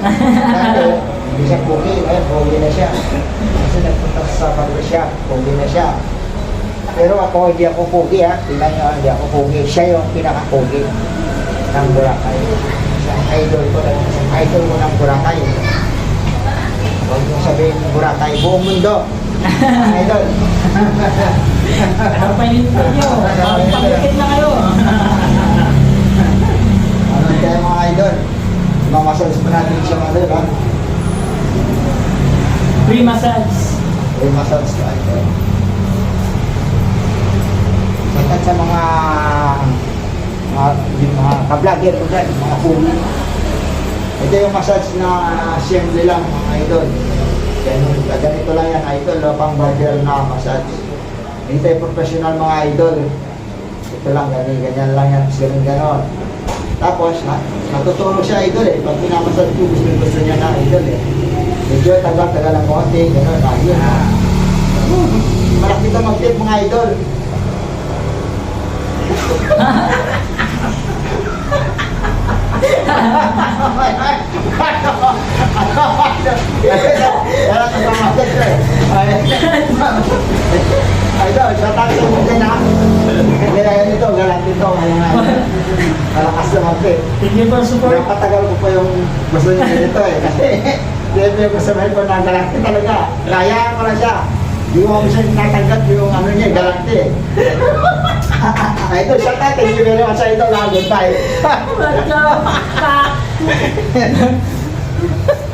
Dati, hindi siya pogi. Ngayon, pogi na siya. Kasi nagpunta sa barbershop, pogi na siya. Pero ako, hindi ako pogi ha. Tingnan nyo, hindi ako pogi. Siya yung pinaka-pogi ng Boracay. Isang idol ko ng Boracay. Huwag yung sabihin ng Boracay, buong mundo. Idol. Ano pa yung nyo? Pagkakit na kayo. Ano tayo mga idol? Mamasals pa natin siya mga idol ha. Free massage. May massage ka idol. At sa mga ka-vlogger ko dyan, mga puli. Ito yung massage na assembly lang mga idol. Ganito lang yan idol, pang barber na massage. Ito yung professional mga idol. Ito lang, ganyan lang yan, ganon. Tapos, natutulog siya idol eh. Pag pinamassage ko, gusto niya na idol eh. Medyo tagal-tagal ng konti, ganon, ayun ha. Malaki ito mag-tip mga idol. Idol, sa tayo mo din ha. Kaya ito, galang dito. Malakas na mag-tip. Thank you for support. Napatagal ko pa yung gusto niya dito eh. Kasi hindi ko sabihin ko na galante talaga. Kaya ko na siya. Di mo siya natanggap yung ano niya, galante eh. Ito, siya tayo. Thank you very much sa ito. Goodbye. Goodbye.